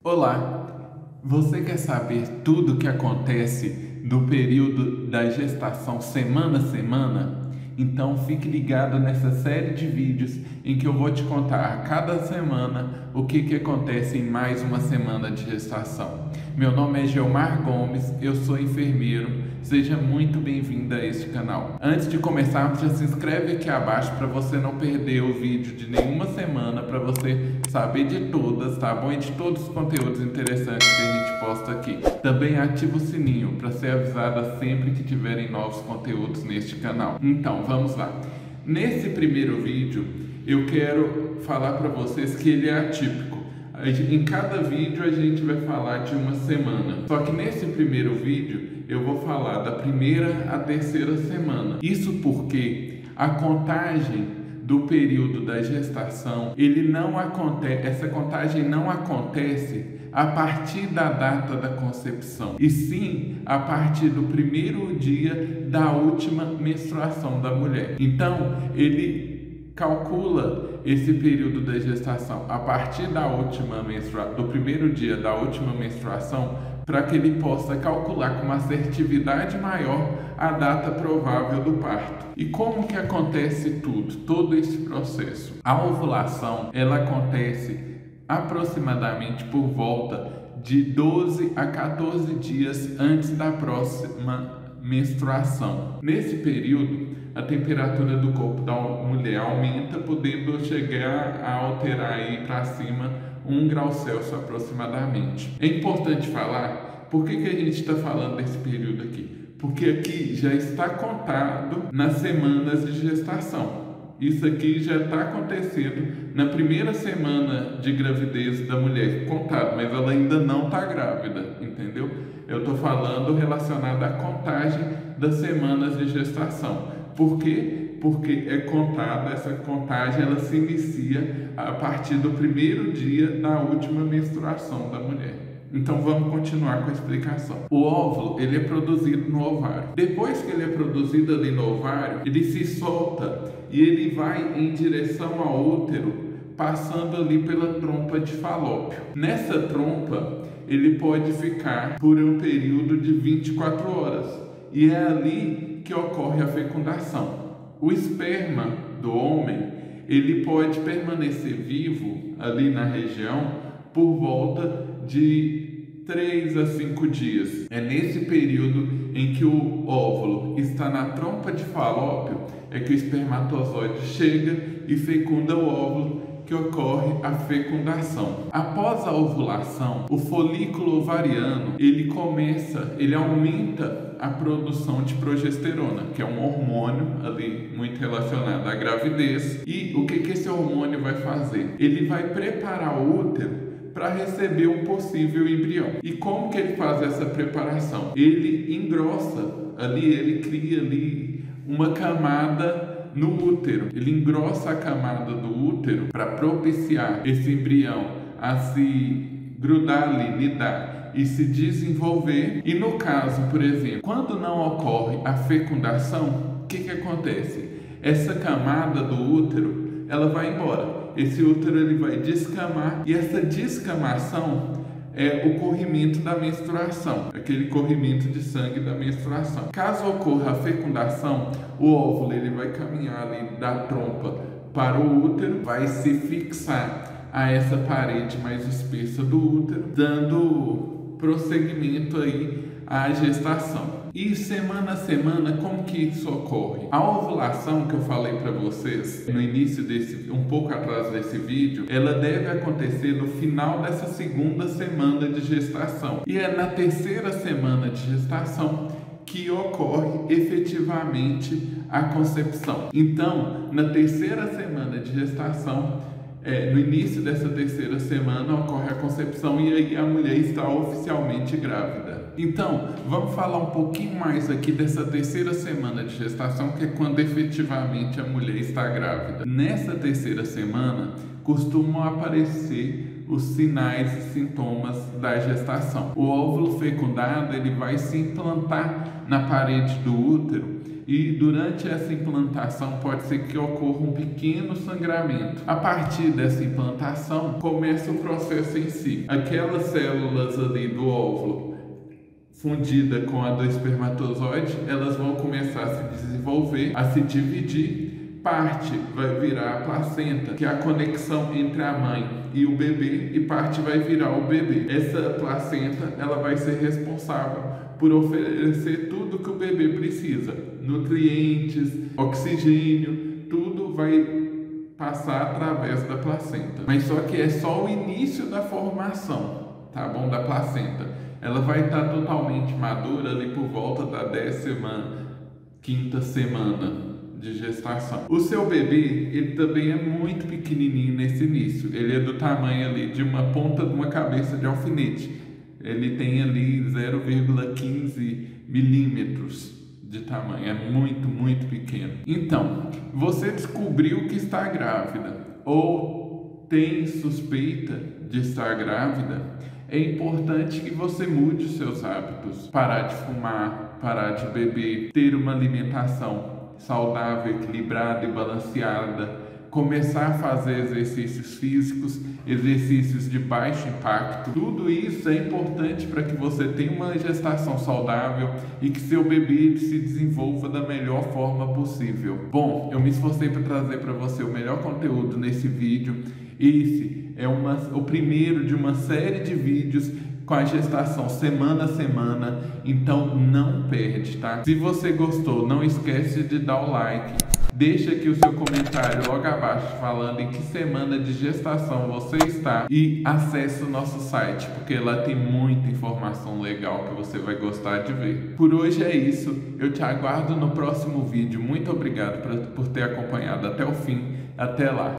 Olá! Você quer saber tudo o que acontece no período da gestação semana a semana? Então fique ligado nessa série de vídeos em que eu vou te contar a cada semana o que acontece em mais uma semana de gestação. Meu nome é Geomar Gomes, eu sou enfermeiro, seja muito bem-vindo a este canal. Antes de começarmos, já se inscreve aqui abaixo para você não perder o vídeo de nenhuma semana, para você saber de todas, tá bom? E de todos os conteúdos interessantes que a gente posta aqui. Também ativa o sininho para ser avisada sempre que tiverem novos conteúdos neste canal. Então, vamos lá. Nesse primeiro vídeo, eu quero falar para vocês que ele é atípico. Em cada vídeo a gente vai falar de uma semana. Só que nesse primeiro vídeo eu vou falar da primeira à terceira semana. Isso porque a contagem do período da gestação, essa contagem não acontece a partir da data da concepção, e sim a partir do primeiro dia da última menstruação da mulher. Então, ele calcula esse período da gestação a partir do primeiro dia da última menstruação, para que ele possa calcular com uma assertividade maior a data provável do parto. E como que acontece todo esse processo? A ovulação, ela acontece aproximadamente por volta de 12 a 14 dias antes da próxima menstruação. Nesse período, a temperatura do corpo da mulher aumenta, podendo chegar a alterar aí para cima 1 grau Celsius aproximadamente. É importante falar, por que a gente está falando desse período aqui? Porque aqui já está contado nas semanas de gestação. Isso aqui já está acontecendo na primeira semana de gravidez da mulher, contado, mas ela ainda não está grávida, entendeu? Eu estou falando relacionado à contagem das semanas de gestação. Por quê? Porque essa contagem ela se inicia a partir do primeiro dia da última menstruação da mulher. Então vamos continuar com a explicação. O óvulo, ele é produzido no ovário. Depois que ele é produzido ali no ovário, ele se solta e ele vai em direção ao útero, passando ali pela trompa de Falópio. Nessa trompa, ele pode ficar por um período de 24 horas. E é ali que ocorre a fecundação. O esperma do homem, ele pode permanecer vivo ali na região por volta de 3 a 5 dias. É nesse período em que o óvulo está na trompa de Falópio é que o espermatozoide chega e fecunda o óvulo, que ocorre a fecundação. Após a ovulação, o folículo ovariano, ele aumenta a produção de progesterona, que é um hormônio ali muito relacionado à gravidez. E o que esse hormônio vai fazer? Ele vai preparar o útero para receber um possível embrião. E como que ele faz essa preparação? Ele engrossa ali, ele cria ali uma camada no útero. Ele engrossa a camada do útero para propiciar esse embrião a se grudar ali, nidar e se desenvolver. E no caso, por exemplo, quando não ocorre a fecundação, o que acontece? Essa camada do útero, ela vai embora. Esse útero ele vai descamar, e essa descamação é o corrimento da menstruação, aquele corrimento de sangue da menstruação. Caso ocorra a fecundação, o óvulo ele vai caminhar ali da trompa para o útero, vai se fixar a essa parede mais espessa do útero, dando prosseguimento aí à gestação. E semana a semana, como que isso ocorre? A ovulação que eu falei para vocês no início um pouco atrás desse vídeo, ela deve acontecer no final dessa segunda semana de gestação. E é na terceira semana de gestação que ocorre efetivamente a concepção. Então, na terceira semana de gestação, no início dessa terceira semana ocorre a concepção, e aí a mulher está oficialmente grávida. Então, vamos falar um pouquinho mais aqui dessa terceira semana de gestação, que é quando efetivamente a mulher está grávida. Nessa terceira semana, costumam aparecer os sinais e sintomas da gestação. O óvulo fecundado, ele vai se implantar na parede do útero e durante essa implantação pode ser que ocorra um pequeno sangramento. A partir dessa implantação começa o processo em si. Aquelas células ali do óvulo fundida com a do espermatozoide, elas vão começar a se desenvolver, a se dividir. Parte vai virar a placenta, que é a conexão entre a mãe e o bebê, e parte vai virar o bebê. Essa placenta, ela vai ser responsável por oferecer tudo que o bebê precisa, nutrientes, oxigênio, tudo vai passar através da placenta. Mas só que é só o início da formação, tá bom? Da placenta. Ela vai estar totalmente madura ali por volta da 15ª semana de gestação. O seu bebê, ele também é muito pequenininho nesse início. Ele é do tamanho ali de uma ponta de uma cabeça de alfinete. Ele tem ali 0,15 milímetros de tamanho. É muito, muito pequeno. Então, você descobriu que está grávida ou tem suspeita de estar grávida, é importante que você mude os seus hábitos. Parar de fumar, parar de beber, ter uma alimentação saudável, equilibrada e balanceada, começar a fazer exercícios físicos, exercícios de baixo impacto. Tudo isso é importante para que você tenha uma gestação saudável e que seu bebê se desenvolva da melhor forma possível. Bom, eu me esforcei para trazer para você o melhor conteúdo nesse vídeo. Esse é o primeiro de uma série de vídeos com a gestação semana a semana, então não perde, tá? Se você gostou, não esquece de dar o like, deixa aqui o seu comentário logo abaixo falando em que semana de gestação você está e acesse o nosso site, porque lá tem muita informação legal que você vai gostar de ver. Por hoje é isso, eu te aguardo no próximo vídeo. Muito obrigado por ter acompanhado até o fim, até lá!